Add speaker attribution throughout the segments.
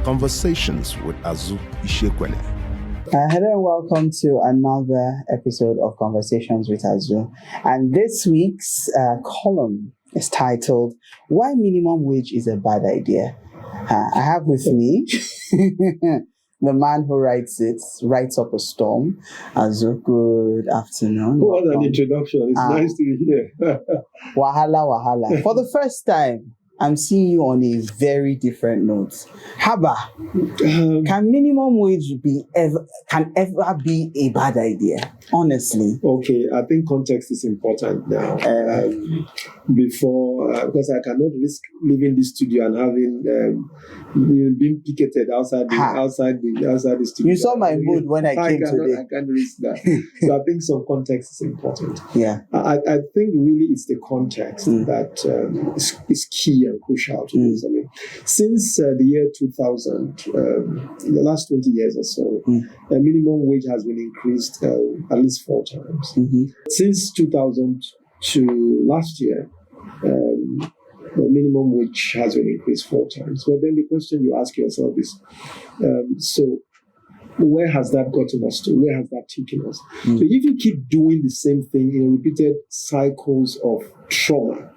Speaker 1: Conversations with Azu Ishiekwene.
Speaker 2: Hello and welcome to another episode of Conversations with Azu. And this week's column is titled, Why Minimum Wage is a Bad Idea. I have with me the man who writes up a storm. Azu, good afternoon.
Speaker 3: What an introduction. It's nice to be here.
Speaker 2: Wahala. For the first time, I'm seeing you on a very different note. Haba, can minimum wage ever be a bad idea? Honestly.
Speaker 3: Okay, I think context is important now. Because I cannot risk leaving the studio and having being picketed outside the studio.
Speaker 2: You saw my mood when I came today.
Speaker 3: I can't risk that. So I think some context is important.
Speaker 2: Yeah.
Speaker 3: I think really it's the context that is key and crucial to this. I mean, since the year 2000, in the last 20 years or so, minimum wage has been increased at least 4 times. Since 2000 to last year, the minimum wage has been increased 4 times. But then the question you ask yourself is, so where has that gotten us to? Where has that taken us? So if you keep doing the same thing in repeated cycles of trauma,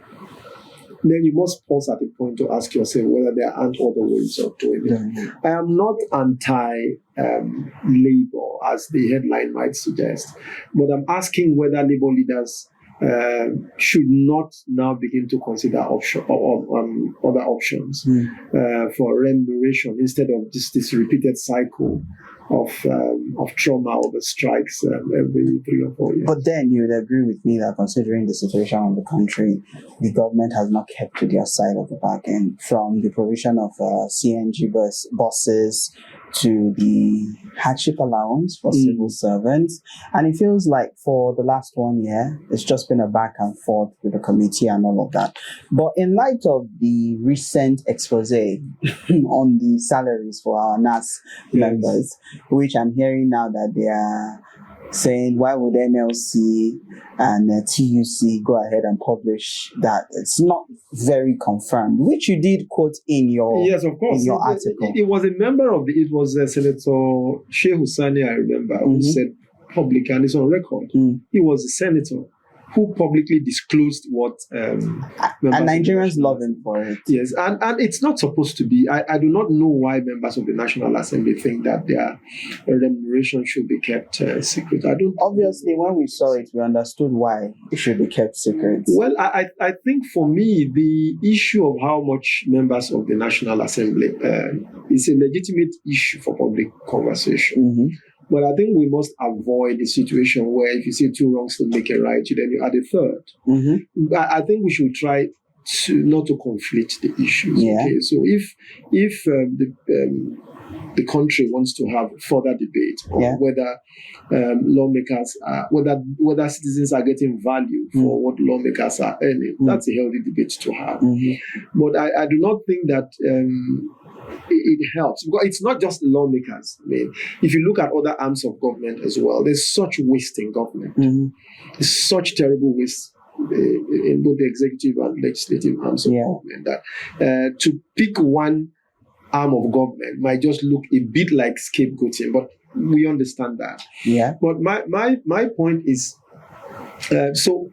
Speaker 3: then you must pause at a point to ask yourself whether there aren't other ways of doing it. I am not anti-labor, as the headline might suggest, but I'm asking whether labor leaders should not now begin to consider other options for remuneration instead of just this repeated cycle of trauma over strikes every 3 or 4 years.
Speaker 2: But then you would agree with me that considering the situation of the country, the government has not kept to their side of the bargain, from the provision of CNG buses to the hardship allowance for civil servants. And it feels like for the last 1 year, it's just been a back and forth with the committee and all of that. But in light of the recent expose on the salaries for our NAS members, which I'm hearing now that they are saying, why would NLC and TUC go ahead and publish that? It's not very confirmed, which you did quote in your article.
Speaker 3: It was a member of it was Senator Ishiekwene, I remember, who said publicly, and it's on record. He was a senator who publicly disclosed what
Speaker 2: and Nigerians love him for it.
Speaker 3: Yes, and it's not supposed to be. I do not know why members of the National Assembly think that their remuneration should be kept secret. I don't.
Speaker 2: Obviously, when we saw it, we understood why it should be kept secret.
Speaker 3: Well, I think for me, the issue of how much members of the National Assembly is a legitimate issue for public conversation. But I think we must avoid the situation where if you see 2 wrongs to make a right, then you add a third. I think we should try not to conflict the issues.
Speaker 2: Yeah.
Speaker 3: Okay? So if the country wants to have further debate on whether lawmakers, whether citizens are getting value for what lawmakers are earning, that's a healthy debate to have. But I do not think that it helps, because it's not just lawmakers. I mean, if you look at other arms of government as well, there's such waste in government. There's such terrible waste in both the executive and legislative arms of government that to pick one arm of government might just look a bit like scapegoating, but we understand that.
Speaker 2: Yeah.
Speaker 3: But my point is, so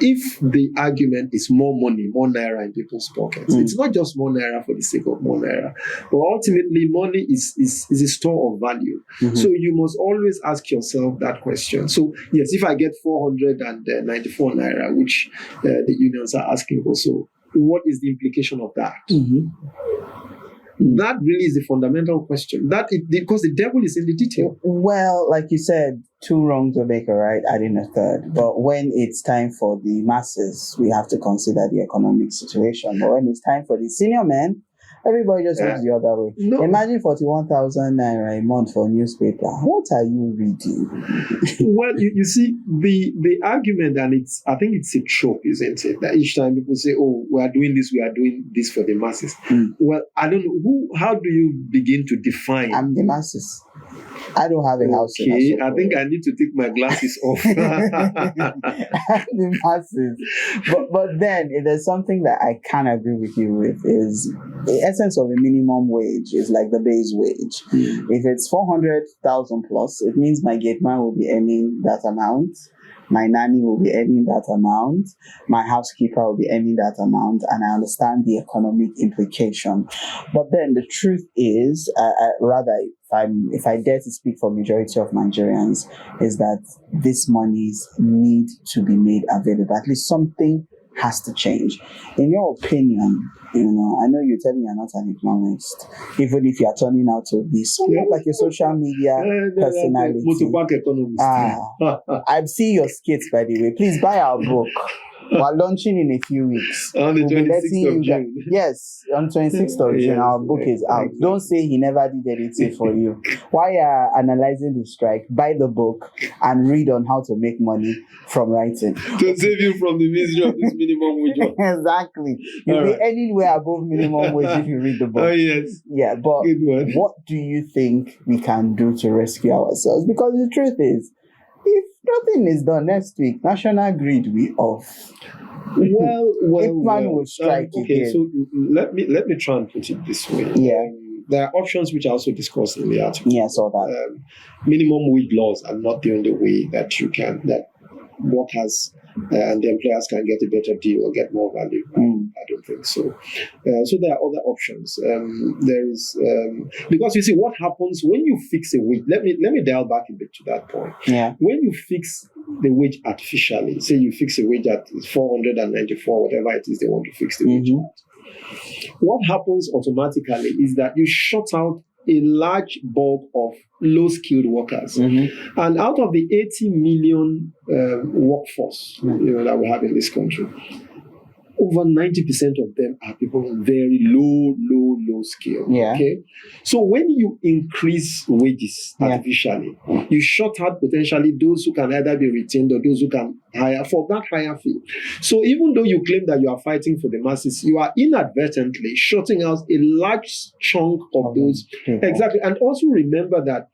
Speaker 3: if the argument is more money, more naira in people's pockets, it's not just more naira for the sake of more naira, but ultimately money is a store of value. So you must always ask yourself that question. So yes, if I get 494 naira, which the unions are asking for, so what is the implication of that? That really is the fundamental question. Because the devil is in the detail.
Speaker 2: Well, like you said, 2 wrongs will make a right, adding a third. But when it's time for the masses, we have to consider the economic situation. But when it's time for the senior men, everybody just looks the other way. No. Imagine 41,000 naira a month for a newspaper. What are you reading?
Speaker 3: Well, you see, the argument, and I think it's a trope, isn't it? That each time people say, oh, we are doing this for the masses. Well, I don't know. How do you begin to define?
Speaker 2: I'm the masses. I don't have a house in
Speaker 3: Okay,
Speaker 2: Asoko.
Speaker 3: I think I need to take my glasses off.
Speaker 2: The masses. But then if there's something that I can agree with you with is the essence of a minimum wage is like the base wage. If it's 400,000 plus, it means my gate man will be earning that amount. My nanny will be earning that amount. My housekeeper will be earning that amount. And I understand the economic implication. But then the truth is, rather, if I dare to speak for majority of Nigerians, is that these monies need to be made available. At least something has to change. In your opinion, I know you tell me you're not an economist, even if you're turning out to be somewhat like a social media personality.
Speaker 3: Motopark economist.
Speaker 2: I've seen your skits, by the way. Please buy our book. We're launching in a few weeks.
Speaker 3: On the
Speaker 2: We'll be
Speaker 3: 26th of
Speaker 2: letting
Speaker 3: June.
Speaker 2: Yes, on 26th of June, our book is out.
Speaker 3: Exactly.
Speaker 2: Don't say he never did anything for you. While you're analyzing the strike, buy the book and read on how to make money from writing.
Speaker 3: To save you from the misery of this minimum wage.
Speaker 2: Exactly. You'll be anywhere above minimum wage if you read the book.
Speaker 3: Oh, yes.
Speaker 2: Yeah, but
Speaker 3: Good one.
Speaker 2: what do you think we can do to rescue ourselves? Because the truth is, if nothing is done next week, national grid will off.
Speaker 3: Well,
Speaker 2: Ishiekwene will strike
Speaker 3: okay,
Speaker 2: again.
Speaker 3: so let me try and put it this way.
Speaker 2: Yeah.
Speaker 3: There are options which are also discussed in the article.
Speaker 2: Yeah, I saw that.
Speaker 3: Minimum wage laws are not the only way that workers and the employers can get a better deal or get more value. I don't think so. So there are other options. There is because you see what happens when you fix a wage. Let me dial back a bit to that point.
Speaker 2: Yeah.
Speaker 3: When you fix the wage artificially, say you fix a wage at 494, whatever it is they want to fix the wage at, what happens automatically is that you shut out a large bulk of low-skilled workers. And out of the 80 million workforce that we have in this country, over 90% of them are people with very low skill.
Speaker 2: Yeah.
Speaker 3: Okay. So when you increase wages artificially, you shut out potentially those who can either be retained or those who can hire for that higher fee. So even though you claim that you are fighting for the masses, you are inadvertently shutting out a large chunk of those. Exactly. And also remember that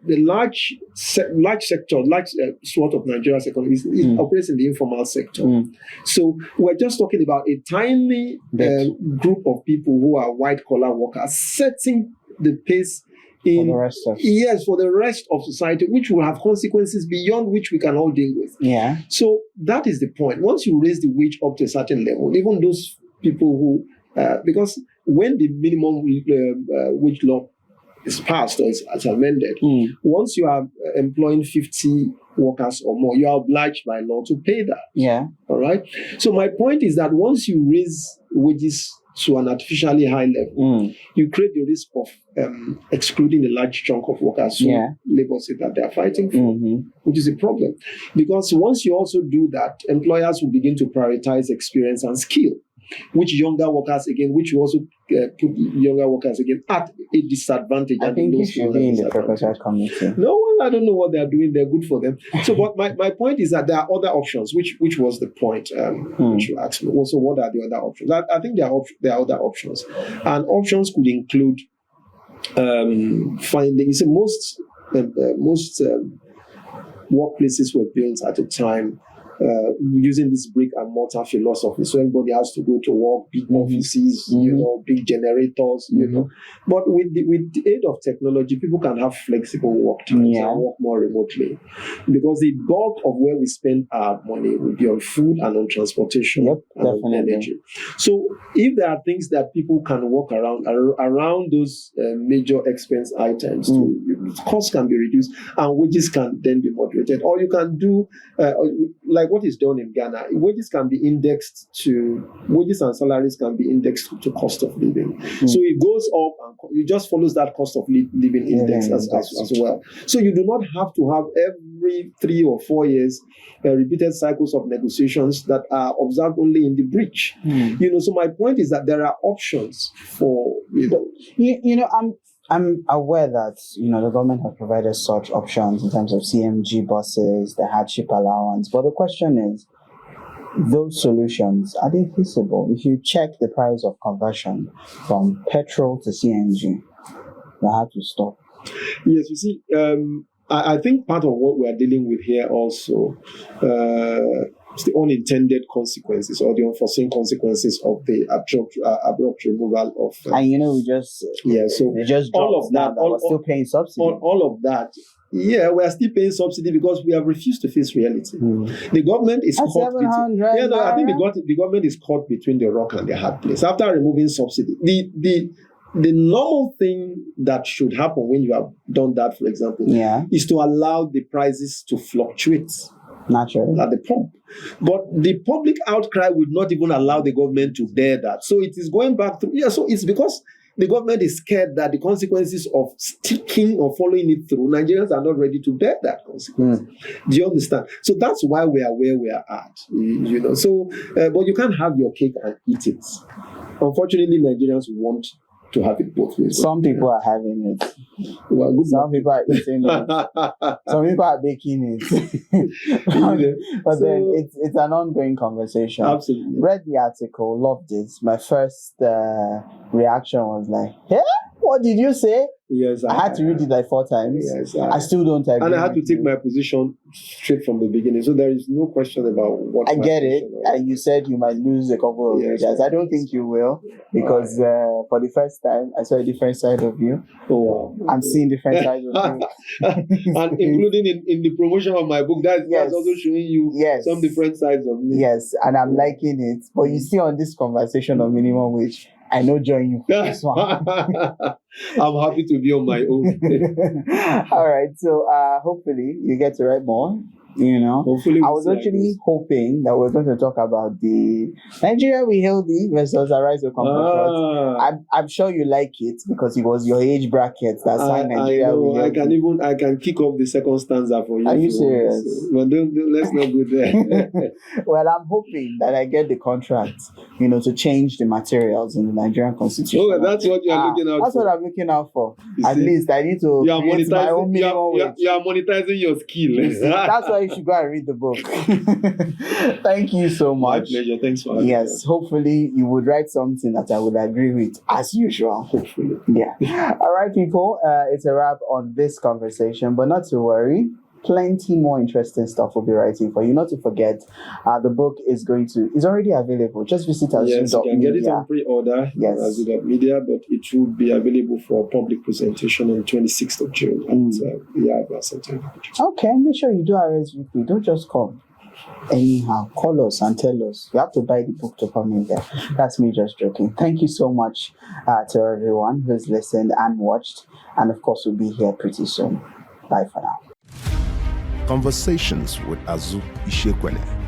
Speaker 3: the large swath of Nigeria's economy operates in the informal sector. So we're just talking about a tiny group of people who are white-collar workers setting the pace for the rest of society, which will have consequences beyond which we can all deal with.
Speaker 2: Yeah.
Speaker 3: So that is the point. Once you raise the wage up to a certain level, even those people who, because when the minimum wage law is passed or is amended, once you are employing 50 workers or more, you are obliged by law to pay that.
Speaker 2: Yeah.
Speaker 3: All right. So my point is that once you raise wages to an artificially high level, you create the risk of excluding a large chunk of workers who labor say that they are fighting for, which is a problem. Because once you also do that, employers will begin to prioritize experience and skill, which you also put younger workers again at a disadvantage.
Speaker 2: I think you should be in the proposal committee.
Speaker 3: No, I don't know what they're doing. They're good for them. So, but my point is that there are other options, which was the point which you asked me. Also, what are the other options? I think there are other options, and options could include finding. So most workplaces were built at a time using this brick and mortar philosophy. So everybody has to go to work, big offices, big generators, But with the aid of technology, people can have flexible work times and work more remotely. Because the bulk of where we spend our money will be on food and on transportation and on energy. So if there are things that people can work around those major expense items, costs can be reduced and wages can then be moderated. Or you can do like what is done in Ghana, wages and salaries can be indexed to cost of living. So it goes up and it just follows that cost of living index as well. So you do not have to have every 3 or 4 years repeated cycles of negotiations that are observed only in the breach. So my point is that there are options for
Speaker 2: I'm aware that the government has provided such options in terms of CMG buses, the hardship allowance. But the question is, those solutions, are they feasible? If you check the price of conversion from petrol to CNG, that had to stop?
Speaker 3: Yes, you see, I think part of what we are dealing with here also is the unintended consequences or the unforeseen consequences of the abrupt removal of.
Speaker 2: And we just
Speaker 3: so
Speaker 2: they just
Speaker 3: all of that,
Speaker 2: we're still paying subsidy.
Speaker 3: All of that. Yeah, we are still paying subsidy because we have refused to face reality. The government is caught between. I think the government is caught between the rock and the hard place. After removing subsidy, the normal thing that should happen when you have done that, for example, is to allow the prices to fluctuate
Speaker 2: naturally
Speaker 3: at the pump. But the public outcry would not even allow the government to bear that. So it is going back to so it's because the government is scared that the consequences of sticking or following it through, Nigerians are not ready to bear that consequence. Do you understand? So that's why we are where we are at. So, but you can't have your cake and eat it. Unfortunately, Nigerians want to have it both ways.
Speaker 2: Some people are having it.
Speaker 3: Well,
Speaker 2: some people are eating it. Some people are baking it. But then it's an ongoing conversation.
Speaker 3: Absolutely.
Speaker 2: Read the article, loved it. My first reaction was like, "Hey, what did you say?"
Speaker 3: Yes,
Speaker 2: I had to read it like 4 times.
Speaker 3: Yes,
Speaker 2: I still don't agree.
Speaker 3: And I had to take my position straight from the beginning. So there is no question about what
Speaker 2: I get it. And you said you might lose a couple of readers. I don't think you will, because for the first time I saw a different side of you.
Speaker 3: Oh, wow.
Speaker 2: I'm seeing different sides of you.
Speaker 3: And including in the promotion of my book, that's also showing you some different sides of me.
Speaker 2: Yes, and I'm liking it. But you see on this conversation of minimum wage, I know join you for this one.
Speaker 3: I'm happy to be on my own.
Speaker 2: All right, so hopefully you get to write more.
Speaker 3: Hopefully
Speaker 2: I was actually hoping that we're going to talk about the Nigeria We Healthy versus Arise of Compatriots. I'm sure you like it because it was your age bracket that signed Nigeria We Healthy.
Speaker 3: I can kick off the second stanza for you.
Speaker 2: Are you serious?
Speaker 3: Well, let's not go there.
Speaker 2: Well, I'm hoping that I get the contract, to change the materials in the Nigerian Constitution.
Speaker 3: Oh, that's what you're looking out for.
Speaker 2: That's what I'm looking out for. At least I need to create my own minimum wage.
Speaker 3: You are monetizing your skill.
Speaker 2: That's why you should go and read the book. Thank you so much.
Speaker 3: My pleasure. Thanks for having me.
Speaker 2: Yes, hopefully you would write something that I would agree with, as usual.
Speaker 3: Hopefully.
Speaker 2: Yeah. All right, people. It's a wrap on this conversation, but not to worry. Plenty more interesting stuff we'll be writing for you. Not to forget, the book is already available. Just visit us.
Speaker 3: Yes, you can get it on pre-order.
Speaker 2: Yes,
Speaker 3: Azu.media, but it will be available for public presentation on 26th of June at the Ivor Center.
Speaker 2: Okay, make sure you do RSVP. Don't just come. Anyhow, call us and tell us. You have to buy the book to come in there. That's me just joking. Thank you so much to everyone who's listened and watched. And of course, we'll be here pretty soon. Bye for now.
Speaker 1: Conversations with Azu Ishiekwene.